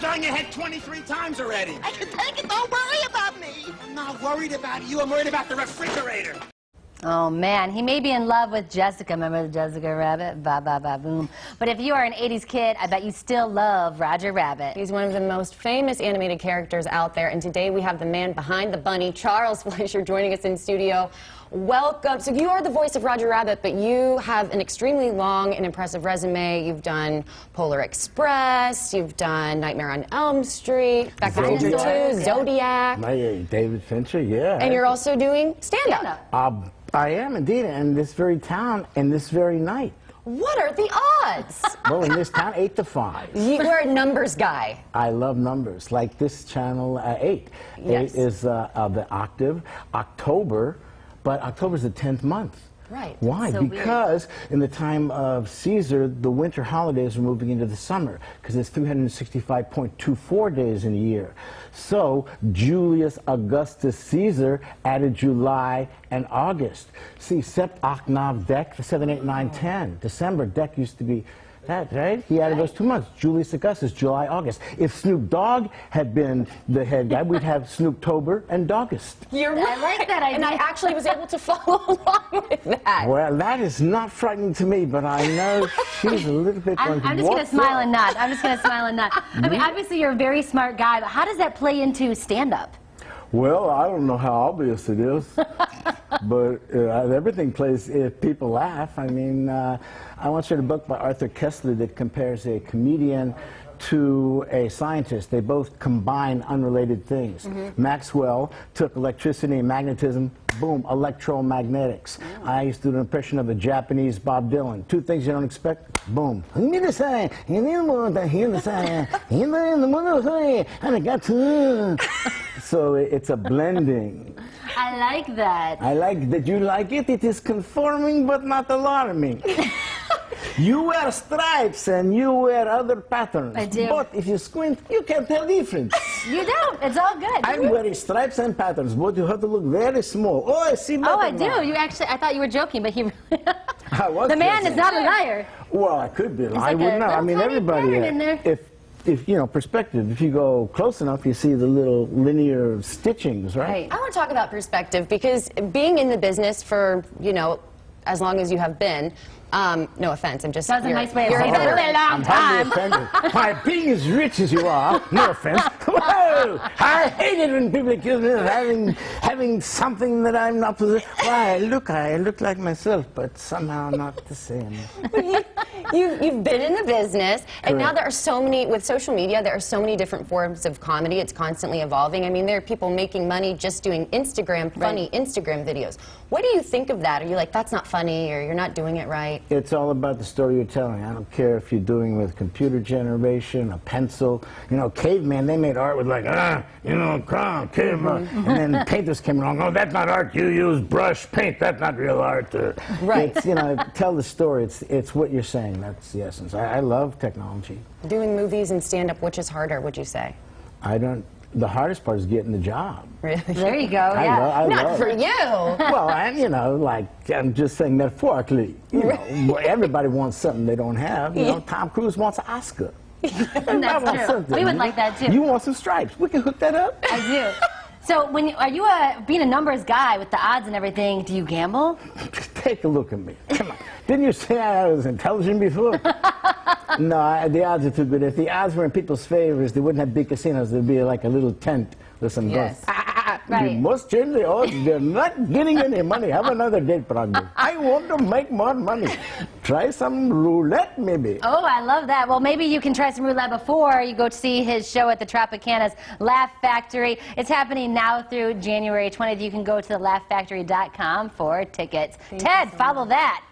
on your head 23 times already. I can take it. Don't worry about me. I'm not worried about you. I'm worried about the refrigerator. Oh, man, he may be in love with Jessica. Remember the Jessica Rabbit? Ba, ba, ba, boom. But if you are an 80s kid, I bet you still love Roger Rabbit. He's one of the most famous animated characters out there, and today we have the man behind the bunny, Charles Fleischer, joining us in studio. Welcome. So you are the voice of Roger Rabbit, but you have an extremely long and impressive resume. You've done Polar Express, you've done Nightmare on Elm Street, Back to the Future 2, Zodiac. David Fincher, yeah. And you're also doing stand-up. I am indeed, in this very town, and this very night. What are the odds? Well, in this town, 8 to 5. You're a numbers guy. I love numbers, like this channel 8. Yes. 8 is the octave, October, but October's the 10th month. Right. Why? So because in the time of Caesar, the winter holidays are moving into the summer, because it's 365.24 days in a year. So Julius Augustus Caesar added July and August. See, Sept, Oct, Nov, Dec, 7, 8, 9, 10. December, Dec used to be that, right? He added those 2 months. Julius Augustus, July, August. If Snoop Dogg had been the head guy, we'd have Snooptober and Doggust. You're right. I like that idea. And I actually was able to follow along with that. Well, that is not frightening to me, but I know she's a little bit going I'm just going to smile and nod. I'm just going to smile and nod. I mean, obviously, you're a very smart guy, but how does that play into stand-up? Well, I don't know how obvious it is, but everything plays if people laugh. I mean, I once read a book by Arthur Kessler that compares a comedian to a scientist. They both combine unrelated things. Maxwell took electricity and magnetism, boom, electromagnetics. I used to do an impression of a Japanese Bob Dylan. 2 things you don't expect, boom. So it's a blending. I like that. I like that you like it. It is conforming but not alarming. You wear stripes and you wear other patterns. I do. But if you squint, you can't tell the difference. You don't. It's all good. I'm wearing stripes and patterns, but you have to look very small. Oh, I see better Oh, I now. do. You actually, I thought you were joking, but he really... I was The man joking. is not a liar. Well, I could be. I like would a not. I little mean, tiny everybody. pattern in there. If you know, perspective. If you go close enough, you see the little linear stitchings, right? I want to talk about perspective because being in the business for, you know, as long as you have been, no offense, I'm just... That was a nice way of you're saying a it. Really veteran. long I'm hardly time. offended. By being as rich as you are, no offense. Whoa! I hate it when people accuse me of having something that I'm not possessing. Why, I look like myself, but somehow not the same. You've been in the business, and now Correct. there are so many, with social media, there are so many different forms of comedy. It's constantly evolving. I mean, there are people making money just doing Instagram, funny Instagram videos. What do you think of that? Are you like, that's not funny, or you're not doing it right? It's all about the story you're telling. I don't care if you're doing with computer generation, a pencil. You know, caveman, they made art with like, you know, caveman. And then painters came along, oh, that's not art. You use brush paint. That's not real art. Right. It's, you know, tell the story. It's what you're saying. That's the essence. I love technology. Doing movies and stand-up, which is harder, would you say? The hardest part is getting the job. Really? There you go. Yeah. I Not love for it. you. Well, you know, like, I'm just saying metaphorically. You know, everybody wants something they don't have. You know, Tom Cruise wants an Oscar. That's true. We would like that, too. You want some stripes. We can hook that up. I do. So, are you being a numbers guy with the odds and everything, do you gamble? Take a look at me. Come on. Didn't you say I was intelligent before? No, the odds are too good. If the odds were in people's favors, they wouldn't have big casinos. There'd be like a little tent with some guns. Right. You must change the odds. They're not getting any money. Have another date, Pragma. I want to make more money. Try some roulette, maybe. Oh, I love that. Well, maybe you can try some roulette before you go to see his show at the Tropicana's Laugh Factory. It's happening now through January 20th. You can go to thelaughfactory.com for tickets. Ted, follow that.